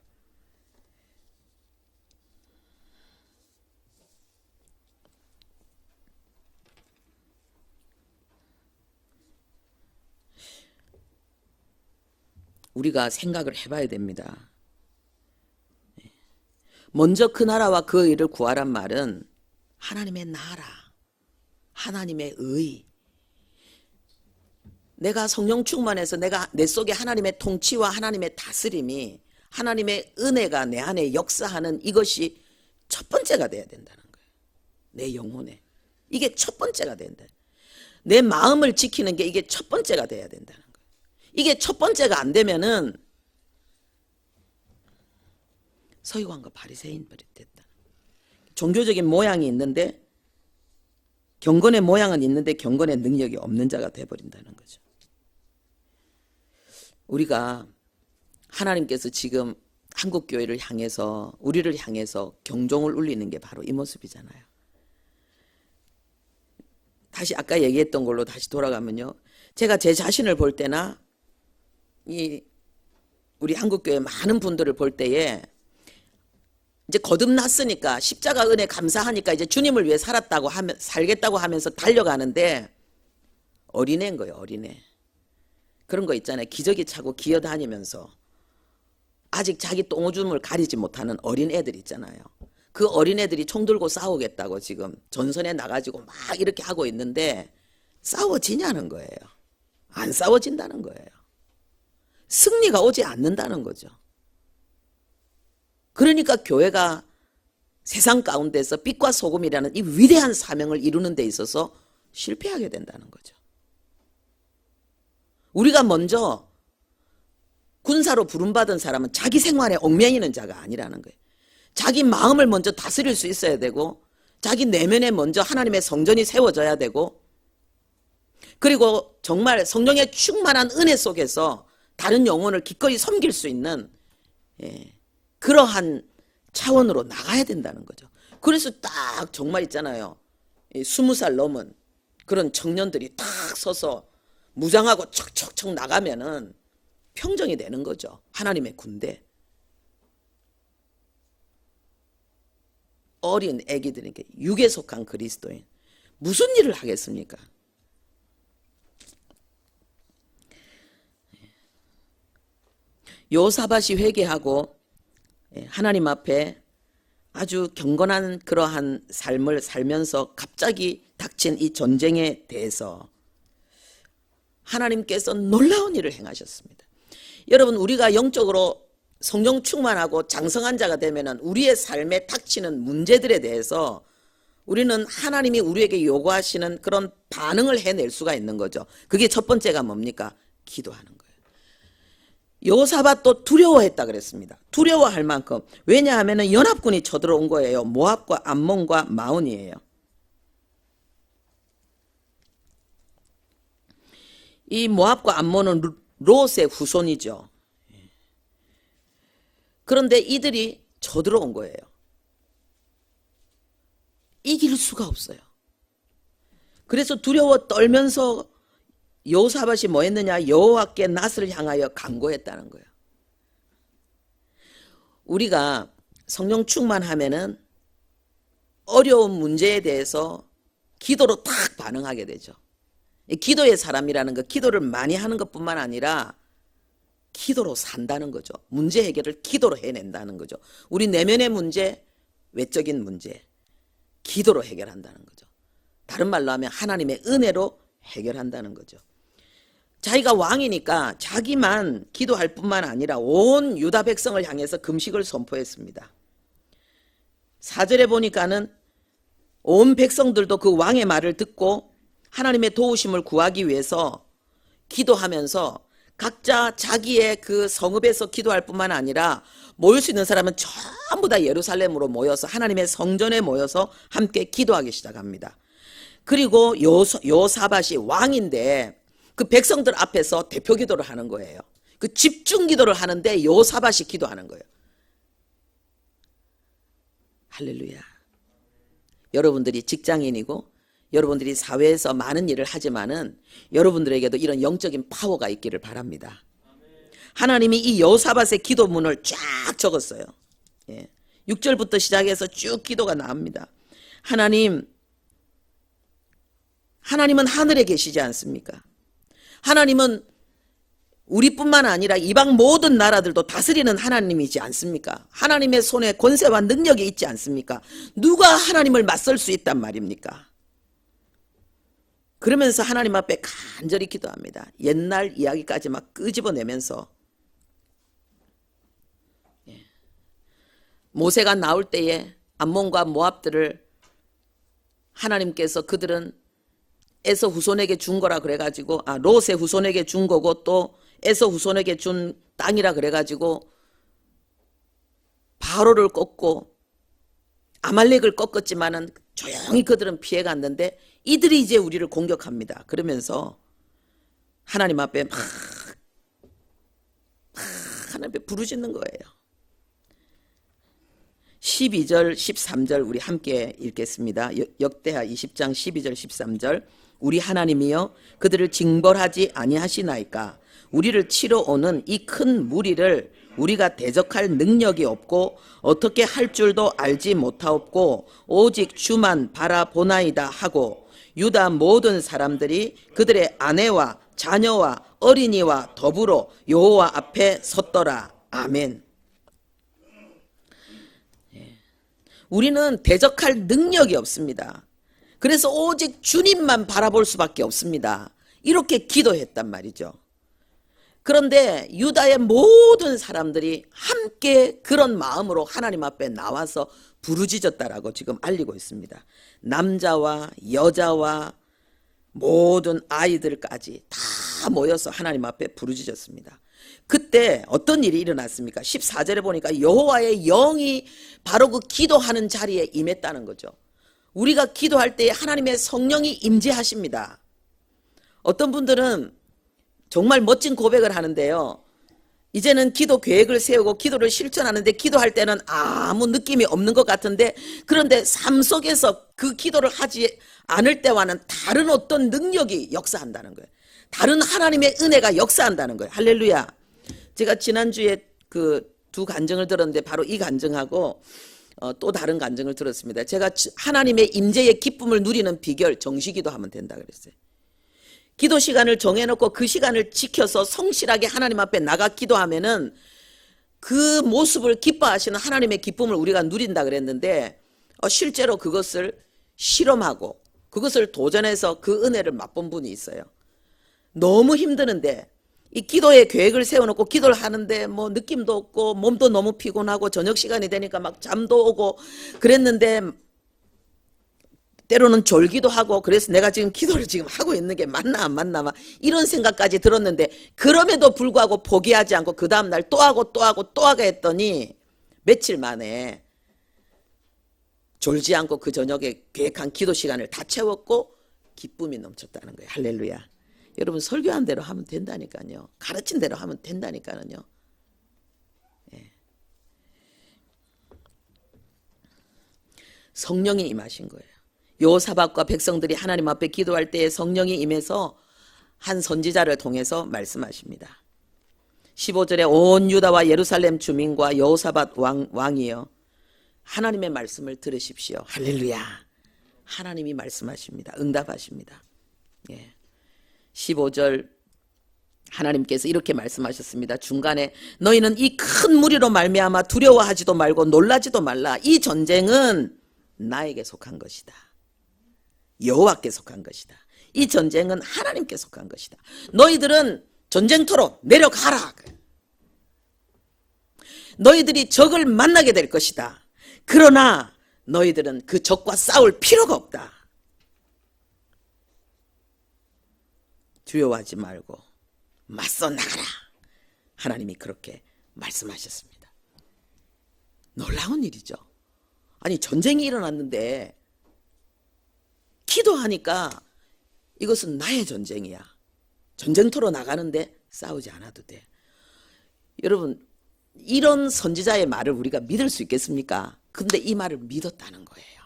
우리가 생각을 해봐야 됩니다. 먼저 그 나라와 그 의를 구하란 말은 하나님의 나라, 하나님의 의. 내가 성령 충만해서 내가 내 속에 하나님의 통치와 하나님의 다스림이, 하나님의 은혜가 내 안에 역사하는 이것이 첫 번째가 돼야 된다는 거예요. 내 영혼에. 이게 첫 번째가 된다. 내 마음을 지키는 게 이게 첫 번째가 돼야 된다는 거예요. 이게 첫 번째가 안 되면은 서기관과 바리새인들이 됐다. 종교적인 모양이 있는데 경건의 모양은 있는데 경건의 능력이 없는 자가 돼버린다는 거죠. 우리가 하나님께서 지금 한국교회를 향해서 우리를 향해서 경종을 울리는 게 바로 이 모습이잖아요. 다시 아까 얘기했던 걸로 다시 돌아가면요. 제가 제 자신을 볼 때나 우리 한국교회 많은 분들을 볼 때에 이제 거듭났으니까 십자가 은혜 감사하니까 이제 주님을 위해 살겠다고 하면서 달려가는데 어린애인 거예요. 어린애. 그런 거 있잖아요. 기저귀 차고 기어다니면서 아직 자기 똥오줌을 가리지 못하는 어린애들 있잖아요. 그 어린애들이 총 들고 싸우겠다고 지금 전선에 나가지고 막 이렇게 하고 있는데 싸워지냐는 거예요. 안 싸워진다는 거예요. 승리가 오지 않는다는 거죠. 그러니까 교회가 세상 가운데서 빛과 소금이라는 이 위대한 사명을 이루는 데 있어서 실패하게 된다는 거죠. 우리가 먼저 군사로 부름받은 사람은 자기 생활에 얽매이는 자가 아니라는 거예요. 자기 마음을 먼저 다스릴 수 있어야 되고 자기 내면에 먼저 하나님의 성전이 세워져야 되고 그리고 정말 성령의 충만한 은혜 속에서 다른 영혼을 기꺼이 섬길 수 있는 그러한 차원으로 나가야 된다는 거죠. 그래서 딱 정말 있잖아요. 20살 넘은 그런 청년들이 딱 서서 무장하고 척척척 나가면은 평정이 되는 거죠. 하나님의 군대. 어린 애기들에게 육에 속한 그리스도인 무슨 일을 하겠습니까? 요사밧이 회개하고 하나님 앞에 아주 경건한 그러한 삶을 살면서 갑자기 닥친 이 전쟁에 대해서 하나님께서 놀라운 일을 행하셨습니다. 여러분, 우리가 영적으로 성령 충만하고 장성한 자가 되면은 우리의 삶에 닥치는 문제들에 대해서 우리는 하나님이 우리에게 요구하시는 그런 반응을 해낼 수가 있는 거죠. 그게 첫 번째가 뭡니까? 기도하는 거예요. 여호사밧도 두려워했다 그랬습니다. 두려워할 만큼. 왜냐하면 연합군이 쳐들어온 거예요. 모압과 암몬과 마온이에요. 이 모압과 암몬은 롯의 후손이죠. 그런데 이들이 쳐들어온 거예요. 이길 수가 없어요. 그래서 두려워 떨면서 여호사밧이 뭐 했느냐? 여호와께 낫을 향하여 간구했다는 거예요. 우리가 성령 충만하면은 어려운 문제에 대해서 기도로 딱 반응하게 되죠. 기도의 사람이라는 거, 기도를 많이 하는 것뿐만 아니라 기도로 산다는 거죠. 문제 해결을 기도로 해낸다는 거죠. 우리 내면의 문제, 외적인 문제, 기도로 해결한다는 거죠. 다른 말로 하면 하나님의 은혜로 해결한다는 거죠. 자기가 왕이니까 자기만 기도할 뿐만 아니라 온 유다 백성을 향해서 금식을 선포했습니다. 4절에 보니까는 온 백성들도 그 왕의 말을 듣고 하나님의 도우심을 구하기 위해서 기도하면서 각자 자기의 그 성읍에서 기도할 뿐만 아니라 모일 수 있는 사람은 전부 다 예루살렘으로 모여서 하나님의 성전에 모여서 함께 기도하기 시작합니다. 그리고 여호사밧이 왕인데 그 백성들 앞에서 대표 기도를 하는 거예요. 그 집중 기도를 하는데 여호사밧이 기도하는 거예요. 할렐루야. 여러분들이 직장인이고 여러분들이 사회에서 많은 일을 하지만은 여러분들에게도 이런 영적인 파워가 있기를 바랍니다. 하나님이 이 여호사밧의 기도문을 쫙 적었어요. 6절부터 시작해서 쭉 기도가 나옵니다. 하나님은 하늘에 계시지 않습니까? 하나님은 우리뿐만 아니라 이방 모든 나라들도 다스리는 하나님이지 않습니까? 하나님의 손에 권세와 능력이 있지 않습니까? 누가 하나님을 맞설 수 있단 말입니까? 그러면서 하나님 앞에 간절히 기도합니다. 옛날 이야기까지 막 끄집어내면서 모세가 나올 때에 암몬과 모압들을 하나님께서 그들은 에서 후손에게 준 거라 그래가지고 롯의 후손에게 준 거고 또 에서 후손에게 준 땅이라 그래가지고 바로를 꺾고 아말렉을 꺾었지만은 조용히 그들은 피해갔는데 이들이 이제 우리를 공격합니다. 그러면서 하나님 앞에 막 하나님 앞에 부르짖는 거예요. 12절 13절 우리 함께 읽겠습니다. 역대하 20장 12절 13절 우리 하나님이여 그들을 징벌하지 아니하시나이까 우리를 치러 오는 이 큰 무리를 우리가 대적할 능력이 없고 어떻게 할 줄도 알지 못하옵고 오직 주만 바라보나이다 하고 유다 모든 사람들이 그들의 아내와 자녀와 어린이와 더불어 여호와 앞에 섰더라. 아멘. 우리는 대적할 능력이 없습니다. 그래서 오직 주님만 바라볼 수밖에 없습니다. 이렇게 기도했단 말이죠. 그런데 유다의 모든 사람들이 함께 그런 마음으로 하나님 앞에 나와서 부르짖었다라고 지금 알리고 있습니다. 남자와 여자와 모든 아이들까지 다 모여서 하나님 앞에 부르짖었습니다. 그때 어떤 일이 일어났습니까? 14절에 보니까 여호와의 영이 바로 그 기도하는 자리에 임했다는 거죠. 우리가 기도할 때 하나님의 성령이 임재하십니다. 어떤 분들은 정말 멋진 고백을 하는데요. 이제는 기도 계획을 세우고 기도를 실천하는데 기도할 때는 아무 느낌이 없는 것 같은데 그런데 삶 속에서 그 기도를 하지 않을 때와는 다른 어떤 능력이 역사한다는 거예요. 다른 하나님의 은혜가 역사한다는 거예요. 할렐루야. 제가 지난주에 그 두 간증을 들었는데 바로 이 간증하고 또 다른 간증을 들었습니다. 제가 하나님의 임재의 기쁨을 누리는 비결 정시기도 하면 된다 그랬어요. 기도 시간을 정해놓고 그 시간을 지켜서 성실하게 하나님 앞에 나가 기도하면은 그 모습을 기뻐하시는 하나님의 기쁨을 우리가 누린다 그랬는데 실제로 그것을 실험하고 그것을 도전해서 그 은혜를 맛본 분이 있어요. 너무 힘드는데 이 기도의 계획을 세워놓고 기도를 하는데 뭐 느낌도 없고 몸도 너무 피곤하고 저녁 시간이 되니까 막 잠도 오고 그랬는데 때로는 졸기도 하고 그래서 내가 지금 기도를 지금 하고 있는 게 맞나 안 맞나 막 이런 생각까지 들었는데 그럼에도 불구하고 포기하지 않고 그 다음날 또 하고 또 하고 또 하게 했더니 며칠 만에 졸지 않고 그 저녁에 계획한 기도 시간을 다 채웠고 기쁨이 넘쳤다는 거예요. 할렐루야. 여러분 설교한 대로 하면 된다니까요. 가르친 대로 하면 된다니까요. 예. 성령이 임하신 거예요. 여호사밧과 백성들이 하나님 앞에 기도할 때에 성령이 임해서 한 선지자를 통해서 말씀하십니다. 15절에 온 유다와 예루살렘 주민과 여호사밧 왕이여 하나님의 말씀을 들으십시오. 할렐루야. 하나님이 말씀하십니다. 응답하십니다. 예. 15절 하나님께서 이렇게 말씀하셨습니다. 중간에 너희는 이 큰 무리로 말미암아 두려워하지도 말고 놀라지도 말라. 이 전쟁은 나에게 속한 것이다. 여호와께 속한 것이다. 이 전쟁은 하나님께 속한 것이다. 너희들은 전쟁터로 내려가라. 너희들이 적을 만나게 될 것이다. 그러나 너희들은 그 적과 싸울 필요가 없다. 두려워하지 말고 맞서 나가라. 하나님이 그렇게 말씀하셨습니다. 놀라운 일이죠. 아니 전쟁이 일어났는데 기도하니까 이것은 나의 전쟁이야. 전쟁터로 나가는데 싸우지 않아도 돼. 여러분, 이런 선지자의 말을 우리가 믿을 수 있겠습니까? 근데 이 말을 믿었다는 거예요.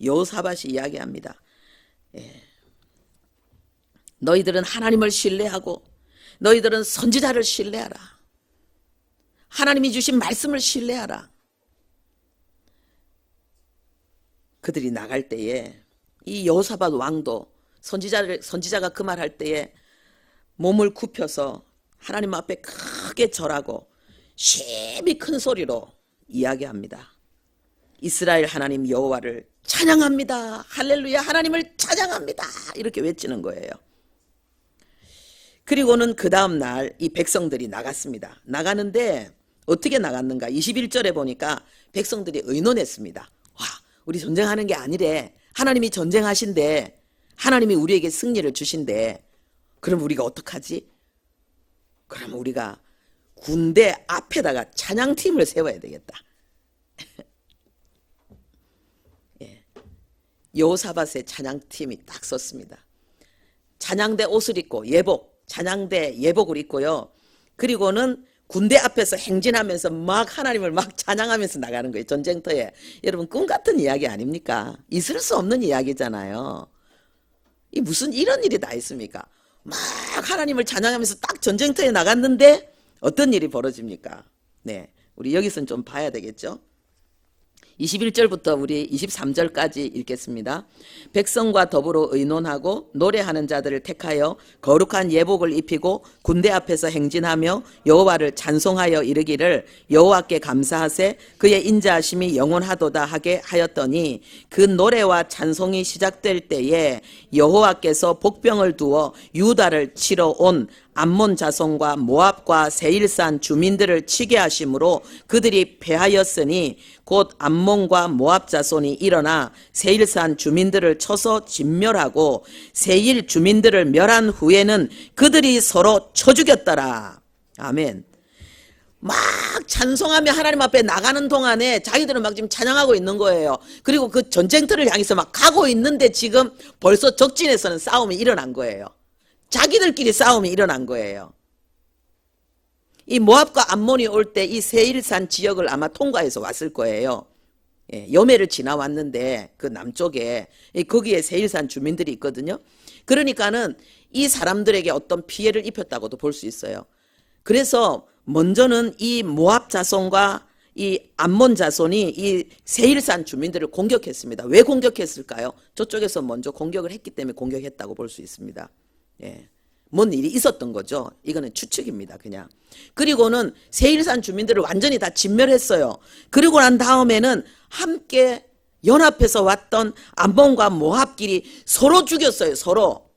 여호사밧이 이야기합니다. 너희들은 하나님을 신뢰하고 너희들은 선지자를 신뢰하라. 하나님이 주신 말씀을 신뢰하라. 그들이 나갈 때에 이 여호사밧 왕도 선지자가 그 말할 때에 몸을 굽혀서 하나님 앞에 크게 절하고 심히 큰 소리로 이야기합니다. 이스라엘 하나님 여호와를 찬양합니다. 할렐루야, 하나님을 찬양합니다. 이렇게 외치는 거예요. 그리고는 그 다음 날 이 백성들이 나갔습니다. 나가는데 어떻게 나갔는가? 21절에 보니까 백성들이 의논했습니다. 와, 우리 전쟁하는 게 아니래. 하나님이 전쟁하신대. 하나님이 우리에게 승리를 주신대. 그럼 우리가 어떡하지? 그럼 우리가 군대 앞에다가 찬양팀을 세워야 되겠다. 여호사밧의 찬양팀이 딱 섰습니다. 찬양대 옷을 입고 찬양대 예복을 입고요. 그리고는 군대 앞에서 행진하면서 막 하나님을 막 찬양하면서 나가는 거예요. 전쟁터에. 여러분, 꿈 같은 이야기 아닙니까? 있을 수 없는 이야기잖아요. 이 무슨 이런 일이 다 있습니까? 막 하나님을 찬양하면서 딱 전쟁터에 나갔는데 어떤 일이 벌어집니까? 네, 우리 여기서는 좀 봐야 되겠죠? 21절부터 우리 23절까지 읽겠습니다. 백성과 더불어 의논하고 노래하는 자들을 택하여 거룩한 예복을 입히고 군대 앞에서 행진하며 여호와를 찬송하여 이르기를 여호와께 감사하세 그의 인자하심이 영원하도다 하게 하였더니 그 노래와 찬송이 시작될 때에 여호와께서 복병을 두어 유다를 치러 온 암몬 자손과 모압과 세일산 주민들을 치게 하심으로 그들이 패하였으니 곧 암몬과 모압 자손이 일어나 세일산 주민들을 쳐서 진멸하고 세일 주민들을 멸한 후에는 그들이 서로 쳐 죽였더라. 아멘. 막 찬송하며 하나님 앞에 나가는 동안에 자기들은 막 지금 찬양하고 있는 거예요. 그리고 그 전쟁터를 향해서 막 가고 있는데 지금 벌써 적진에서는 싸움이 일어난 거예요. 자기들끼리 싸움이 일어난 거예요. 이 모압과 암몬이 올 때 이 세일산 지역을 아마 통과해서 왔을 거예요. 여매를 지나왔는데 그 남쪽에 거기에 세일산 주민들이 있거든요. 그러니까는 이 사람들에게 어떤 피해를 입혔다고도 볼 수 있어요. 그래서 먼저는 이 모압 자손과 이 암몬 자손이 이 세일산 주민들을 공격했습니다. 왜 공격했을까요? 저쪽에서 먼저 공격을 했기 때문에 공격했다고 볼 수 있습니다. 뭔 일이 있었던 거죠. 이거는 추측입니다. 그냥. 그리고는 세일산 주민들을 완전히 다 진멸했어요. 그리고 난 다음에는 함께 연합해서 왔던 암몬과 모압끼리 서로 죽였어요. 서로.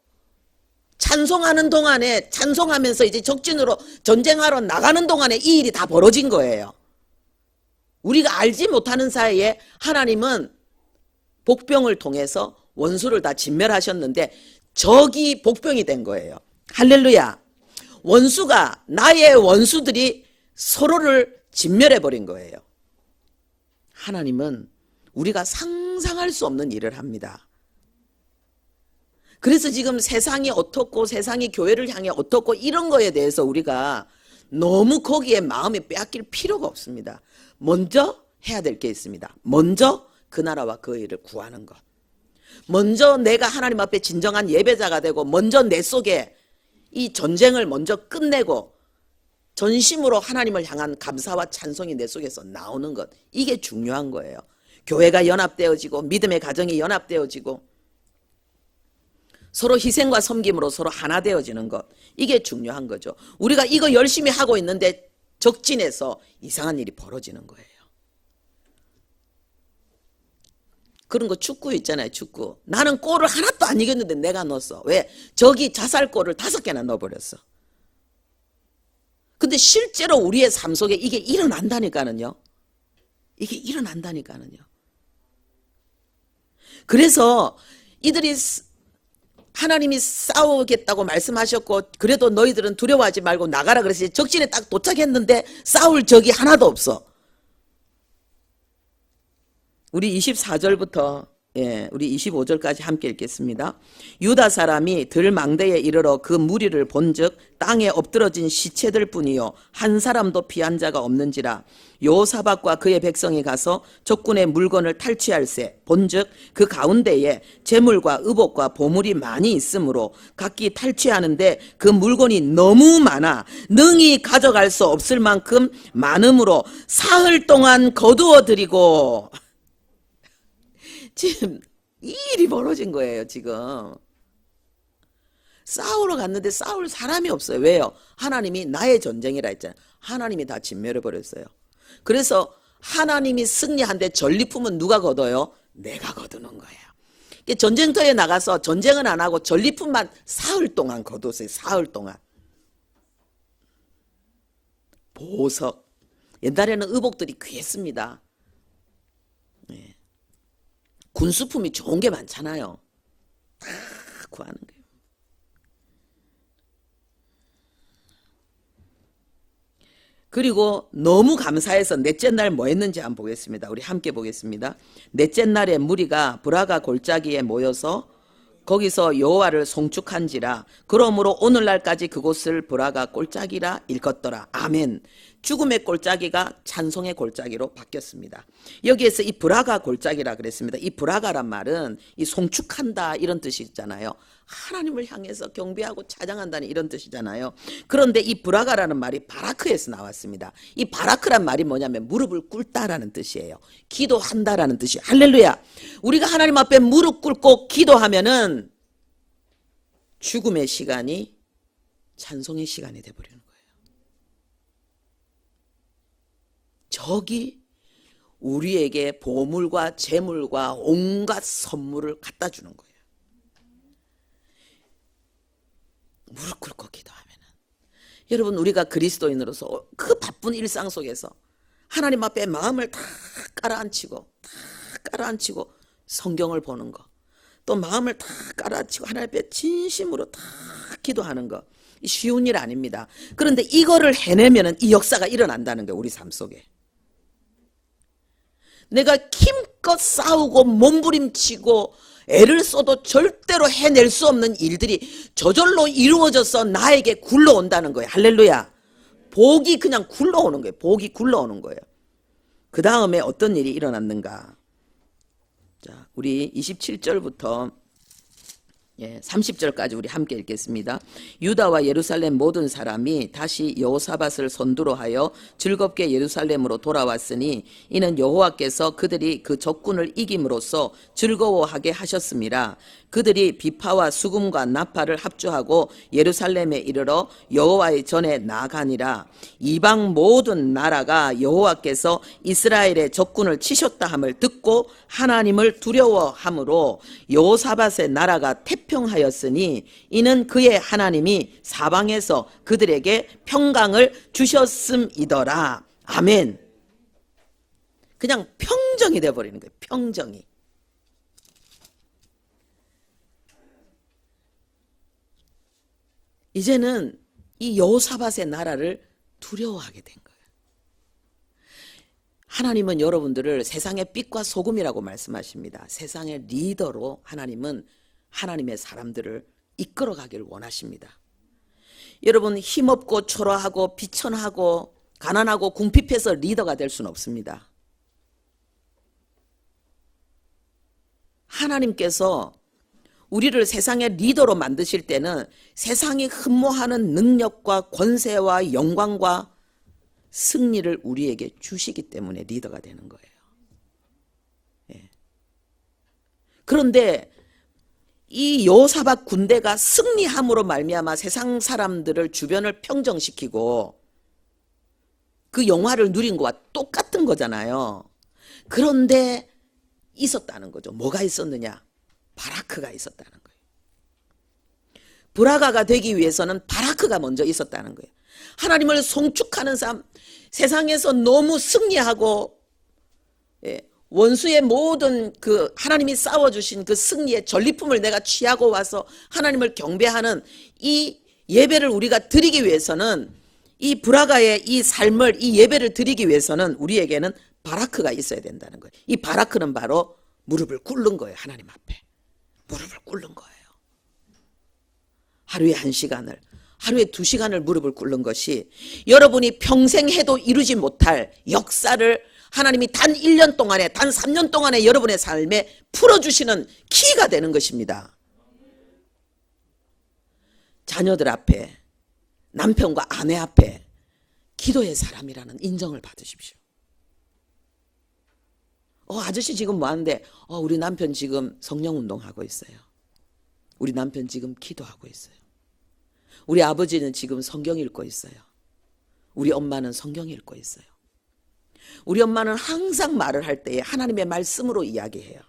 찬송하는 동안에 찬송하면서 이제 적진으로 전쟁하러 나가는 동안에 이 일이 다 벌어진 거예요. 우리가 알지 못하는 사이에 하나님은 복병을 통해서 원수를 다 진멸하셨는데 적이 복병이 된 거예요. 할렐루야. 원수가 나의 원수들이 서로를 진멸해버린 거예요. 하나님은 우리가 상상할 수 없는 일을 합니다. 그래서 지금 세상이 어떻고 세상이 교회를 향해 어떻고 이런 거에 대해서 우리가 너무 거기에 마음이 빼앗길 필요가 없습니다. 먼저 해야 될 게 있습니다. 먼저 그 나라와 그 일을 구하는 것. 먼저 내가 하나님 앞에 진정한 예배자가 되고 먼저 내 속에 이 전쟁을 먼저 끝내고 전심으로 하나님을 향한 감사와 찬송이 내 속에서 나오는 것. 이게 중요한 거예요. 교회가 연합되어지고 믿음의 가정이 연합되어지고 서로 희생과 섬김으로 서로 하나 되어지는 것. 이게 중요한 거죠. 우리가 이거 열심히 하고 있는데 적진에서 이상한 일이 벌어지는 거예요. 그런 거 축구 있잖아요. 축구. 나는 골을 하나도 안 이겼는데 내가 넣었어. 왜? 저기 자살골을 5개나 넣어버렸어. 근데 실제로 우리의 삶 속에 이게 일어난다니까는요. 이게 일어난다니까는요. 그래서 이들이 하나님이 싸우겠다고 말씀하셨고 그래도 너희들은 두려워하지 말고 나가라 그래서 적진에 딱 도착했는데 싸울 적이 하나도 없어. 우리 24절부터 예, 우리 25절까지 함께 읽겠습니다. 유다 사람이 들망대에 이르러 그 무리를 본즉 땅에 엎드러진 시체들 뿐이요 한 사람도 피한 자가 없는지라. 여호사밧과 그의 백성이 가서 적군의 물건을 탈취할세 본즉 그 가운데에 재물과 의복과 보물이 많이 있으므로 각기 탈취하는데 그 물건이 너무 많아 능히 가져갈 수 없을 만큼 많으므로 사흘 동안 거두어 드리고. 지금 이 일이 벌어진 거예요. 지금 싸우러 갔는데 싸울 사람이 없어요. 왜요? 하나님이 나의 전쟁이라 했잖아요. 하나님이 다 진멸해 버렸어요. 그래서 하나님이 승리한데 전리품은 누가 거둬요? 내가 거두는 거예요. 전쟁터에 나가서 전쟁은 안 하고 전리품만 사흘 동안 거뒀어요. 사흘 동안. 보석. 옛날에는 의복들이 귀했습니다. 네. 군수품이 좋은 게 많잖아요. 다 구하는 거예요. 그리고 너무 감사해서 넷째 날 뭐 했는지 한번 보겠습니다. 우리 함께 보겠습니다. 넷째 날에 무리가 브라가 골짜기에 모여서 거기서 여호와를 송축한지라. 그러므로 오늘날까지 그곳을 브라가 골짜기라 일컫더라. 아멘. 죽음의 골짜기가 찬송의 골짜기로 바뀌었습니다. 여기에서 이 브라가 골짜기라 그랬습니다. 이 브라가란 말은 이 송축한다 이런 뜻이 있잖아요. 하나님을 향해서 경배하고 찬양한다는 이런 뜻이잖아요. 그런데 이 브라가라는 말이 바라크에서 나왔습니다. 이 바라크란 말이 뭐냐면 무릎을 꿇다라는 뜻이에요. 기도한다라는 뜻이에요. 할렐루야. 우리가 하나님 앞에 무릎 꿇고 기도하면은 죽음의 시간이 찬송의 시간이 돼버리는 거예요. 적이 우리에게 보물과 재물과 온갖 선물을 갖다 주는 거예요. 무릎 꿇고 기도하면은. 여러분, 우리가 그리스도인으로서 그 바쁜 일상 속에서 하나님 앞에 마음을 다 깔아앉히고 성경을 보는 거, 또 마음을 다 깔아앉히고 하나님 앞에 진심으로 다 기도하는 거, 쉬운 일 아닙니다. 그런데 이거를 해내면은 이 역사가 일어난다는 거예요. 우리 삶 속에. 내가 힘껏 싸우고 몸부림치고 애를 써도 절대로 해낼 수 없는 일들이 저절로 이루어져서 나에게 굴러온다는 거예요. 할렐루야. 복이 그냥 굴러오는 거예요. 복이 굴러오는 거예요. 그 다음에 어떤 일이 일어났는가. 자, 우리 27절부터 30절까지 우리 함께 읽겠습니다. 유다와 예루살렘 모든 사람이 다시 여호사밧을 선두로 하여 즐겁게 예루살렘으로 돌아왔으니 이는 여호와께서 그들이 그 적군을 이김으로써 즐거워하게 하셨습니다. 그들이 비파와 수금과 나팔을 합주하고 예루살렘에 이르러 여호와의 전에 나아가니라. 이방 모든 나라가 여호와께서 이스라엘의 적군을 치셨다 함을 듣고 하나님을 두려워함으로 여호사밧의 나라가 태평하였으니 이는 그의 하나님이 사방에서 그들에게 평강을 주셨음이더라. 아멘. 그냥 평정이 돼버리는 거예요. 평정이. 이제는 이 여호사밧의 나라를 두려워하게 된 거예요. 하나님은 여러분들을 세상의 빛과 소금이라고 말씀하십니다. 세상의 리더로 하나님은 하나님의 사람들을 이끌어가기를 원하십니다. 여러분, 힘없고 초라하고 비천하고 가난하고 궁핍해서 리더가 될 수는 없습니다. 하나님께서 우리를 세상의 리더로 만드실 때는 세상이 흠모하는 능력과 권세와 영광과 승리를 우리에게 주시기 때문에 리더가 되는 거예요. 예. 그런데 이 여호사밧 군대가 승리함으로 말미암아 세상 사람들을 주변을 평정시키고 그 영화를 누린 것과 똑같은 거잖아요. 그런데 있었다는 거죠. 뭐가 있었느냐? 바라크가 있었다는 거예요. 브라가가 되기 위해서는 바라크가 먼저 있었다는 거예요. 하나님을 송축하는 삶, 세상에서 너무 승리하고 원수의 모든 그 하나님이 싸워주신 그 승리의 전리품을 내가 취하고 와서 하나님을 경배하는 이 예배를 우리가 드리기 위해서는 이 브라가의 이 삶을 이 예배를 드리기 위해서는 우리에게는 바라크가 있어야 된다는 거예요. 이 바라크는 바로 무릎을 꿇는 거예요. 하나님 앞에 무릎을 꿇는 거예요. 하루에 1시간을, 하루에 2시간을 무릎을 꿇는 것이 여러분이 평생 해도 이루지 못할 역사를 하나님이 단 1년 동안에, 단 3년 동안에 여러분의 삶에 풀어주시는 키가 되는 것입니다. 자녀들 앞에, 남편과 아내 앞에 기도의 사람이라는 인정을 받으십시오. 아저씨 지금 뭐 하는데? 우리 남편 지금 성령운동하고 있어요. 우리 남편 지금 기도하고 있어요. 우리 아버지는 지금 성경 읽고 있어요. 우리 엄마는 성경 읽고 있어요. 우리 엄마는 항상 말을 할 때에 하나님의 말씀으로 이야기해요.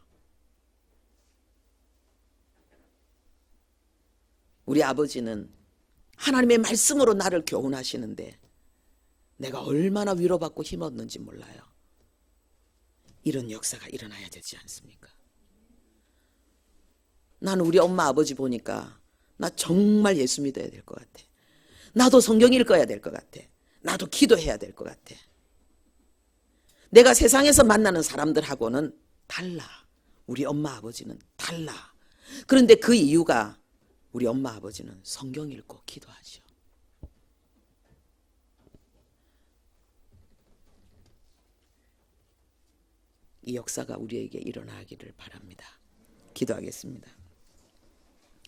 우리 아버지는 하나님의 말씀으로 나를 교훈하시는데 내가 얼마나 위로받고 힘없는지 몰라요. 이런 역사가 일어나야 되지 않습니까? 나는 우리 엄마 아버지 보니까 나 정말 예수 믿어야 될 것 같아. 나도 성경 읽어야 될 것 같아. 나도 기도해야 될 것 같아. 내가 세상에서 만나는 사람들하고는 달라. 우리 엄마 아버지는 달라. 그런데 그 이유가 우리 엄마 아버지는 성경 읽고 기도하죠. 이 역사가 우리에게 일어나기를 바랍니다. 기도하겠습니다.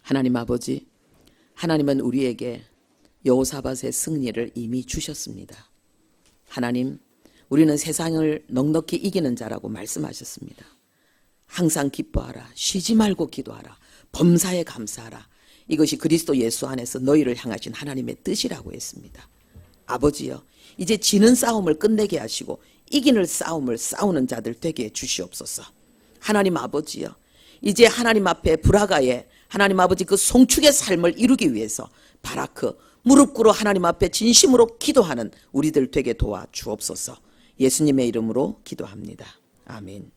하나님 아버지, 하나님은 우리에게 여호사밧의 승리를 이미 주셨습니다. 하나님, 우리는 세상을 넉넉히 이기는 자라고 말씀하셨습니다. 항상 기뻐하라, 쉬지 말고 기도하라, 범사에 감사하라. 이것이 그리스도 예수 안에서 너희를 향하신 하나님의 뜻이라고 했습니다. 아버지여, 이제 지는 싸움을 끝내게 하시고 이기는 싸움을 싸우는 자들 되게 해 주시옵소서. 하나님 아버지여, 이제 하나님 앞에 브라가에 하나님 아버지 그 송축의 삶을 이루기 위해서 바라크 무릎 꿇어 하나님 앞에 진심으로 기도하는 우리들 되게 도와 주옵소서. 예수님의 이름으로 기도합니다. 아멘.